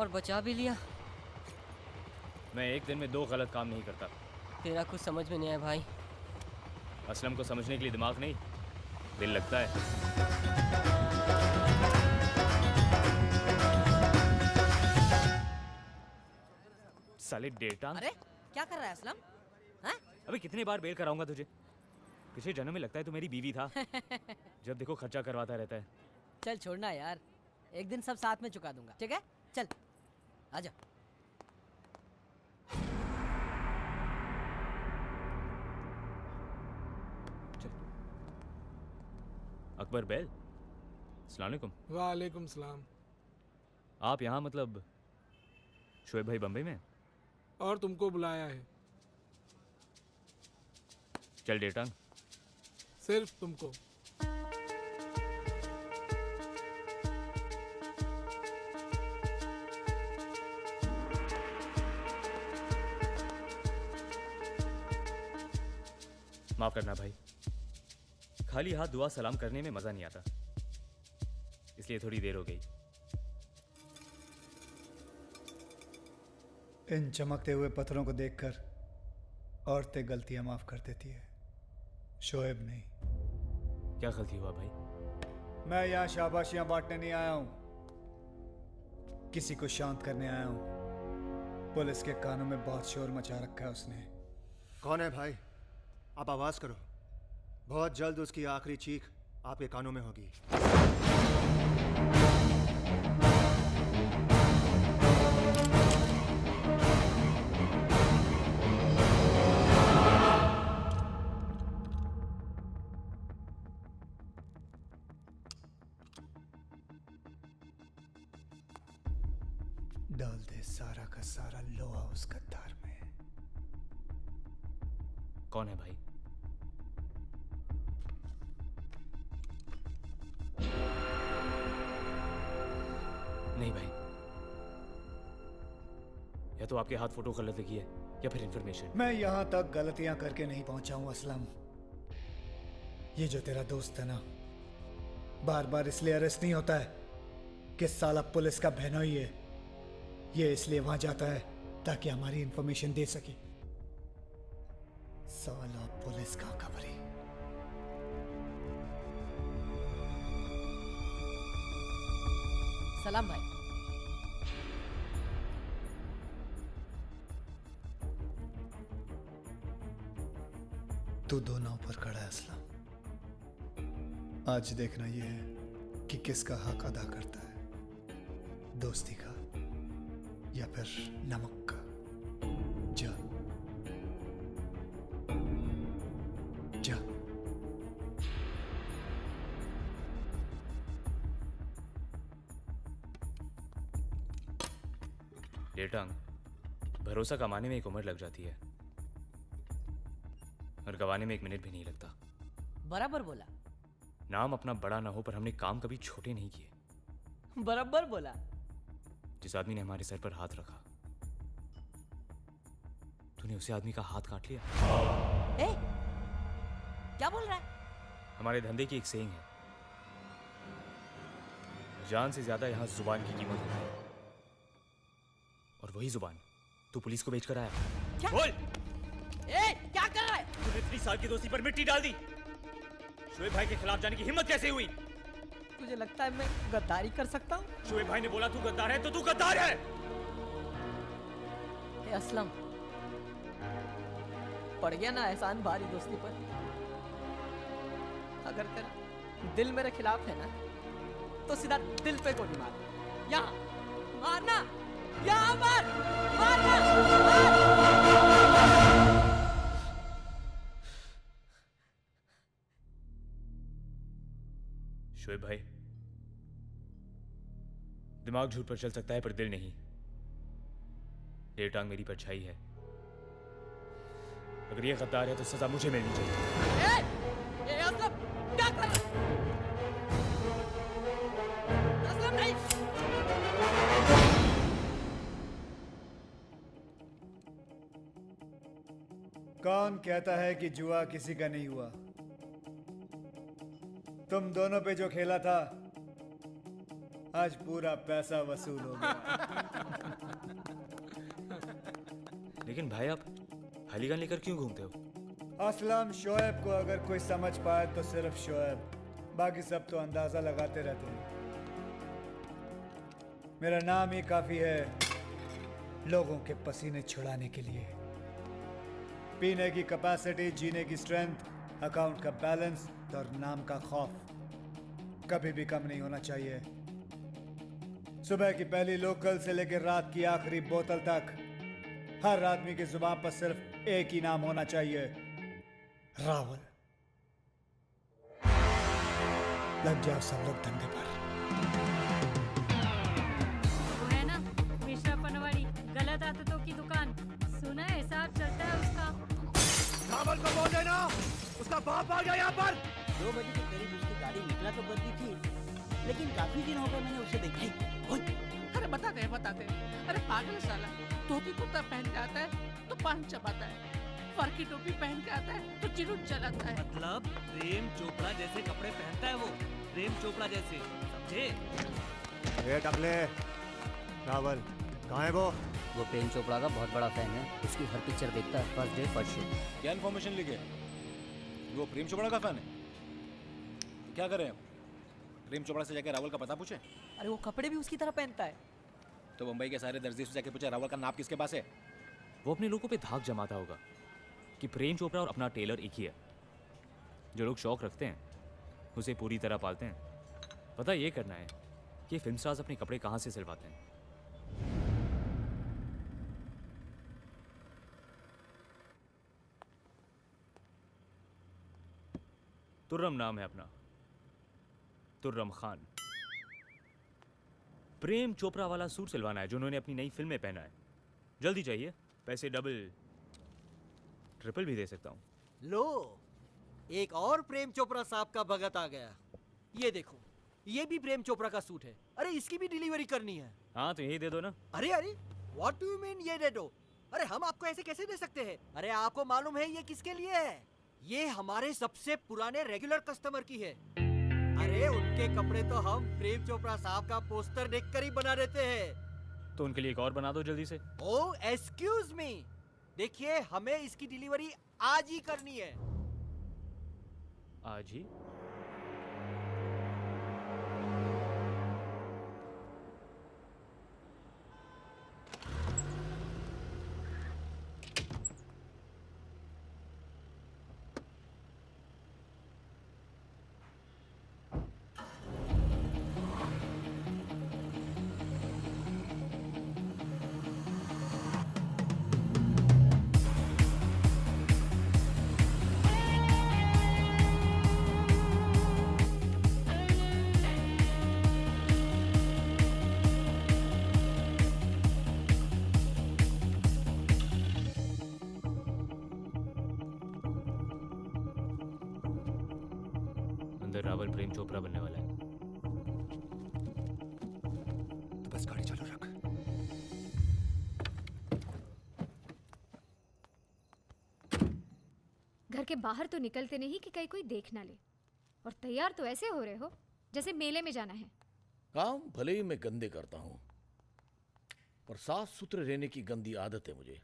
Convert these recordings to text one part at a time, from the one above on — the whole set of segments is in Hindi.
और बचा भी लिया। मैं एक दिन में 2 गलत काम नहीं करता। तेरा कुछ समझ में नहीं आया भाई। असलम को समझने के लिए दिमाग नहीं, दिल लगता है। साले डेटा। अरे क्या कर रहा है असलम? हाँ? अबे कितने बार बेल कराऊंगा तुझे? पिछले जन्म में लगता है तू मेरी बीवी था। जब देखो खर्चा करवाता रहता है। चल छोड़ना यार, एक दिन सब साथ में चुका दूंगा, ठीक है? चल आजा। अकबर बेल, अस्सलाम वालेकुम। वालेकुम सलाम। आप यहाँ मतलब शोएब भाई बम्बई में? और तुमको बुलाया है, चल डेटा। सिर्फ तुमको। माफ करना भाई, खाली हाथ दुआ सलाम करने में मजा नहीं आता, इसलिए थोड़ी देर हो गई। इन चमकते हुए पत्थरों को देखकर औरतें गलतियां माफ कर देती है, शोएब नहीं। क्या गलती हुआ भाई? मैं यहाँ शाबाशियां बांटने नहीं आया हूं, किसी को शांत करने आया हूं। पुलिस के कानों में बहुत शोर मचा रखा है उसने। कौन है भाई? आप आवाज करो, बहुत जल्द उसकी आखिरी चीख आपके कानों में होगी। डाल दे सारा का सारा लोहा उस गद्दार में। कौन है भाई? नहीं भाई, या तो आपके हाथ फोटो गलत लगी है या फिर इंफॉर्मेशन। मैं यहां तक गलतियां करके नहीं पहुंचा हूं असलम। ये जो तेरा दोस्त है ना, बार बार इसलिए अरेस्ट नहीं होता है कि साला पुलिस का बहनोई है। ये इसलिए वहां जाता है ताकि हमारी इंफॉर्मेशन दे सके। साला पुलिस का खबरी। सलाम भाई। तू दो नाव पर खड़ा है असलम। आज देखना यह है कि किसका हक अदा करता है, दोस्ती का या फिर नमक का। जा जा। डेटांग, भरोसा कमाने में एक उम्र लग जाती है और गवाने में 1 मिनट भी नहीं लगता। बराबर बोला। नाम अपना बड़ा ना हो पर हमने काम कभी छोटे नहीं किए। बराबर बोला। जिस आदमी ने हमारे सर पर हाथ रखा, तूने उसे आदमी का हाथ काट लिया। ए, क्या बोल रहा है? हमारे धंधे की एक सेइंग है, जान से ज्यादा यहां जुबान की कीमत होती है, और वही जुबान तू पुलिस को बेचकर आया। क्या? बोल, ए, क्या कर रहा है? तूने इतनी साल की दोस्ती पर मिट्टी डाल दी। शोएब भाई के खिलाफ जाने की हिम्मत कैसे हुई? तुझे लगता है मैं गद्दारी कर सकता हूँ? शोएब भाई ने बोला तू गद्दार है तो तू गद्दार है। ए असलम, पड़ गया ना एहसान भारी दोस्ती पर। अगर तेरा दिल मेरे खिलाफ है ना, तो सीधा दिल पे गोली मार। यहाँ मारना, यहाँ मार, मारना, मार। शोएब भाई, दिमाग झूठ पर चल सकता है पर दिल नहीं। ये टांग मेरी परछाई है। अगर ये गद्दार है तो सजा मुझे मिलनी चाहिए। ए असलम, क्या कर रहा है? असलम नहीं। कौन कहता है कि जुआ किसी का नहीं हुआ? तुम दोनों पे जो खेला था, आज पूरा पैसा वसूल हो गया। लेकिन भाई आप हलीगन लेकर क्यों घूमते हो? असलम शोएब को अगर कोई समझ पाए तो सिर्फ शोएब, बाकी सब तो अंदाजा लगाते रहते हैं। मेरा नाम ही काफी है लोगों के पसीने छुड़ाने के लिए। पीने की कैपेसिटी, जीने की स्ट्रेंथ, अकाउंट का बैलेंस और नाम का खौफ कभी भी कम नहीं होना चाहिए। सुबह की पहली लोकल से लेकर रात की आखिरी बोतल तक हर आदमी की जुबान पर सिर्फ एक ही नाम होना चाहिए, रावल। लग जाओ सब लोग धंधे पर। वो है ना मिश्रा पनवाड़ी, गलत आदतों की दुकान। सुना है हिसाब चलता है उसका। रावल को बोल देना, उसका बाप आ गया यहाँ पर। 2 बजे के करीब उसकी गाड़ी निकला तो बदली थी, लेकिन काफी दिन हो गए मैंने उसे देखा ही। अरे बताते हैं। अरे पागल साला, धोती कुर्ता पहन के आता है तो पान चबाता है, फर की टोपी पहन के आता है तो चिरुट चलाता है। मतलब प्रेम चोपड़ा जैसे कपड़े पहनता है वो, प्रेम चोपड़ा जैसे, समझे? ए टकले, रावल कहाँ है वो? वो प्रेम चोपड़ा का बहुत बड़ा फैन है, उसकी हर पिक्चर देखता है, फर्स्ट डे फर्स्ट शो। क्या इन्फॉर्मेशन लिखे? वो प्रेम चोपड़ा का फैन है? तो क्या करें? प्रेम चोपड़ा से जाके रावल का पता पूछे? अरे वो कपड़े भी उसकी तरह पहनता है। तो मुंबई के सारे दर्जी से जाके पूछे रावल का नाप किसके पास है? वो अपने लोगों पे धाक जमाता होगा कि प्रेम चोपड़ा और अपना टेलर एक ही है। जो लोग शौक रखते हैं उसे पूरी तरह पालते हैं। पता ये करना है कि फिल्म स्टार्स अपने कपड़े कहाँ से सिलवाते हैं। तुर्रम नाम है अपना, तुर्रम खान। प्रेम चोपड़ा वाला सूट सिलवाना है जो उन्होंने अपनी नई फिल्म में पहना है। जल्दी चाहिए, पैसे डबल ट्रिपल भी दे सकता हूँ। लो, एक और प्रेम चोपड़ा साहब का भगत आ गया। ये देखो, ये भी प्रेम चोपड़ा का सूट है। अरे इसकी भी डिलीवरी करनी है। हाँ तो यही दे दो ना। अरे व्हाट डू यू मीन ये दे दो? अरे हम आपको ऐसे कैसे दे सकते हैं? अरे आपको मालूम है ये किसके लिए है? ये हमारे सबसे पुराने रेगुलर कस्टमर की है। अरे उनके कपड़े तो हम प्रेम चोपड़ा साहब का पोस्टर देखकर ही बना देते हैं। तो उनके लिए एक और बना दो जल्दी से। ओह एक्सक्यूज मी, देखिए हमें इसकी डिलीवरी आज ही करनी है। आज ही? रावल प्रेम चोपड़ा बनने वाला है। तो बस गाड़ी चालू रख। घर के बाहर तो निकलते नहीं कि कहीं कोई देख ना ले, और तैयार तो ऐसे हो रहे हो जैसे मेले में जाना है। काम भले ही मैं गंदे करता हूँ, पर साफ सुथरे रहने की गंदी आदत है मुझे।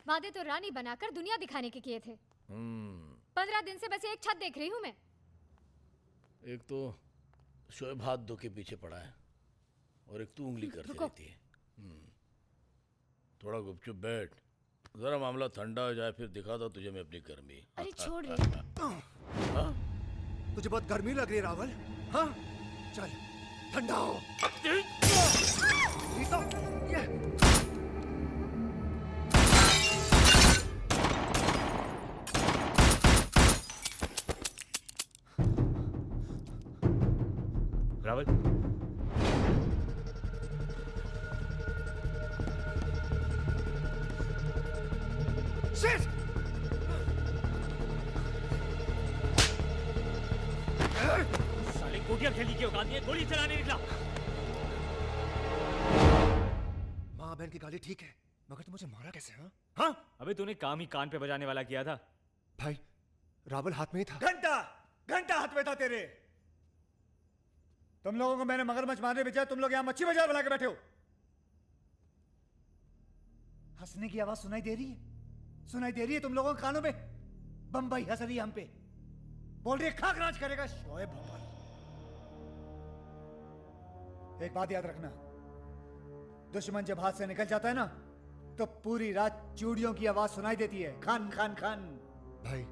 वादे तो रानी बनाकर दुनिया दिखाने के किए थे। 15 दिन से बस एक छत देख रही हूँ मैं। एक तो शोएब हाथ धो के पीछे पड़ा है और एक तू उंगली करती रहती है। थोड़ा गुपचुप बैठ, जरा मामला ठंडा हो जाए फिर दिखा दो तुझे मैं अपनी गर्मी। अरे छोड़ रे। तुझे बहुत गर्मी लग रही है रावल? हाँ चल ठंडा हो। रावल साले कोटिया खेली की औकात नहीं है, गोली चलाने निकला। माँ बहन की गाली ठीक है, मगर तुम मुझे मारा कैसे? हाँ अबे तूने काम ही कान पे बजाने वाला किया था। भाई रावल हाथ में ही था। घंटा हाथ में था तेरे। तुम लोगों को मैंने मगरमच्छ मारने भेजा, तुम लोग यहाँ मच्छी बाजार बना के बैठे हो। हंसने की आवाज सुनाई दे रही है? सुनाई दे रही है तुम लोगों के कानों में? बम्बई हंस रही है हम पे, बोल रही है खाक राज करेगा शोएब भोपाल। एक बात याद रखना, दुश्मन जब हाथ से निकल जाता है ना तो पूरी रात चूड़ियों की आवाज सुनाई देती है, खान खान खान। भाई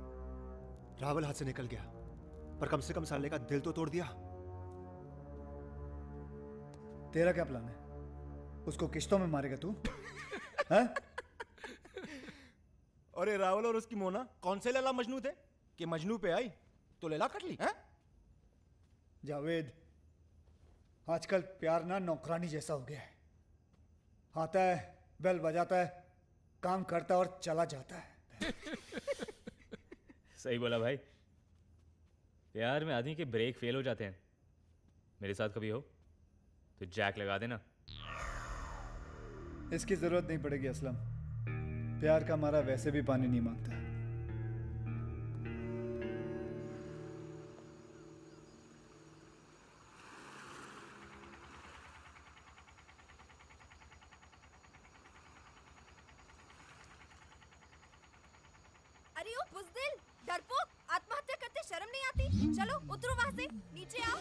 रावल हाथ से निकल गया, पर कम से कम साले का दिल तो तोड़ दिया। तेरा क्या प्लान है? उसको किश्तों में मारेगा तू? हैं? अरे रावल और उसकी मोना कौन से लैला मजनू थे कि मजनू पे आई तो लैला कट ली हैं? जावेद, आजकल प्यार ना नौकरानी जैसा हो गया है। आता है, बेल बजाता है, काम करता है और चला जाता है। सही बोला भाई। प्यार में आदमी के ब्रेक फेल हो जाते हैं। मेरे साथ कभी हो तो जैक लगा देना। इसकी जरूरत नहीं पड़ेगी असलम, प्यार का मारा वैसे भी पानी नहीं मांगता। अरे ओ बुज़दिल, डरपोक, आत्महत्या करते शर्म नहीं आती? चलो उतरो वहां से, नीचे आओ।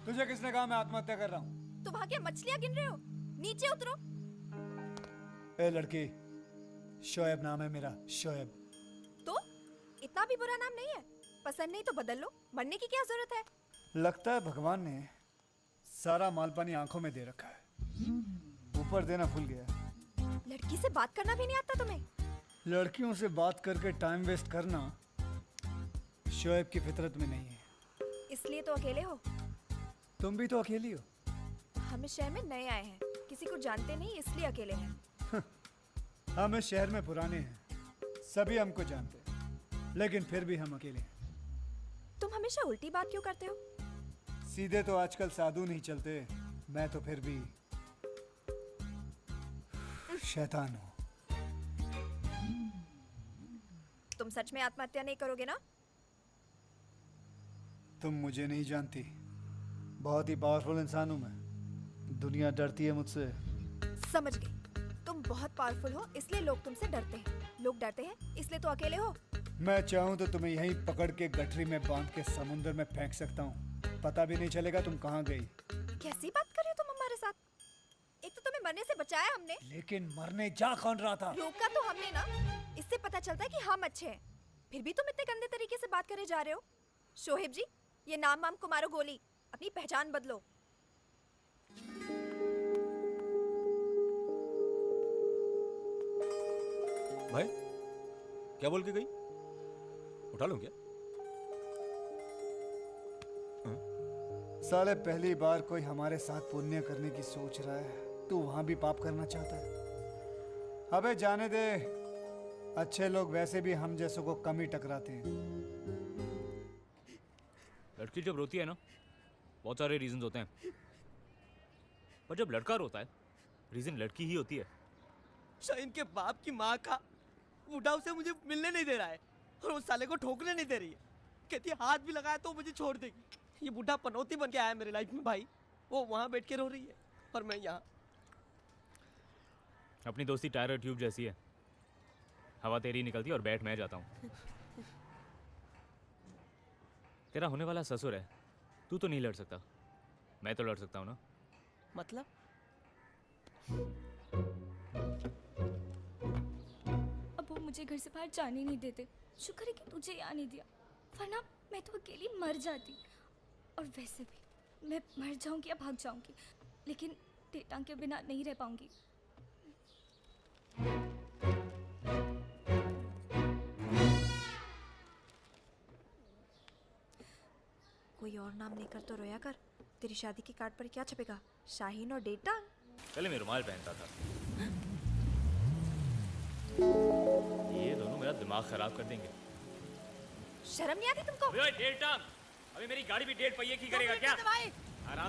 तुझे किसने कहा मैं आत्महत्या कर रहा हूँ? तुम वहां क्या मछलियां गिन रहे हो? नीचे उतरो। ए लड़की, शोएब नाम है मेरा, शोएब। तो इतना भी बुरा नाम नहीं है। पसंद नहीं तो बदल लो, मरने की क्या जरूरत है? लगता है भगवान ने सारा माल पानी आंखों में दे रखा है, ऊपर देना भूल गया। लड़की से बात करना भी नहीं आता तुम्हें? लड़कियों से बात करके टाइम वेस्ट करना शोएब की फितरत में नहीं है। इसलिए तो अकेले हो। तुम भी तो अकेली हो। हम इस शहर में नए आए हैं, किसी को जानते नहीं इसलिए अकेले हैं। हम इस शहर में पुराने हैं, सभी हमको जानते हैं, लेकिन फिर भी हम अकेले हैं। तुम हमेशा उल्टी बात क्यों करते हो? सीधे तो आजकल साधु नहीं चलते, मैं तो फिर भी शैतान हूँ। तुम सच में आत्महत्या नहीं करोगे ना? तुम मुझे नहीं जानती, बहुत ही पावरफुल इंसान हूँ मैं। दुनिया डरती है मुझसे। समझ गई, तुम बहुत पावरफुल हो इसलिए लोग तुमसे डरते हैं। लोग डरते हैं इसलिए तो अकेले हो। मैं चाहूँ तो तुम्हें यहीं पकड़ के गठरी में बांध के समुंदर में फेंक सकता हूँ, पता भी नहीं चलेगा तुम कहाँ गई। कैसी बात कर रहे हो तुम हमारे साथ? एक तो तुम्हें मरने से बचाया हमने, लेकिन मरने जा कौन रहा था? रोका तो हमने ना। इससे पता चलता है कि हम अच्छे हैं, फिर भी तुम इतने गंदे तरीके से बात करे जा रहे हो। शोहेब जी, ये नाम वाम को मारो गोली, अपनी पहचान बदलो। भाई क्या बोल के गई? उठा लूं क्या? साले पहली बार कोई हमारे साथ पुण्य करने की सोच रहा है, तू वहां भी पाप करना चाहता है? अबे जाने दे, अच्छे लोग वैसे भी हम जैसों को कम ही टकराते हैं। लड़की जब रोती है ना, बहुत सारे रीजन होते हैं, पर जब लड़का रोता है रीजन लड़की ही होती है। शाहीन के बाप की माँ का बूढ़ा उसे मुझे मिलने नहीं दे रहा है और उस साले को ठोकने नहीं दे रही है। कहती है हाथ भी लगाया तो मुझे छोड़ देगी। ये बूढ़ा पनौती बन के आया मेरे लाइफ में भाई। वो वहाँ बैठ के रो रही है और मैं यहाँ। अपनी दोस्ती टायर और ट्यूब जैसी है, हवा तेरी निकलती है और बैठ मैं जाता हूँ। तेरा होने वाला ससुर है, तू तो नहीं लड़ सकता, मैं तो लड़ सकता हूँ ना। मतलब? अब वो मुझे घर से बाहर जाने नहीं देते। शुक्र है कि तुझे यहाँ नहीं दिया, वरना मैं तो अकेली मर जाती। और वैसे भी मैं मर जाऊंगी या भाग जाऊंगी, लेकिन टेटांग के बिना नहीं रह पाऊंगी। कोई और नाम लेकर तो रोया कर। तेरी शादी के कार्ड पर क्या छपेगा? शाहीन और डेटांग। पहले मैं रुमाल पहनता था, ये दोनों मेरा दिमाग खराब कर देंगे। शर्म नहीं आती तुमको? अबे डेढ़ टांग, अभी मेरी गाड़ी भी डेढ़ पहिए की करेगा क्या? आराम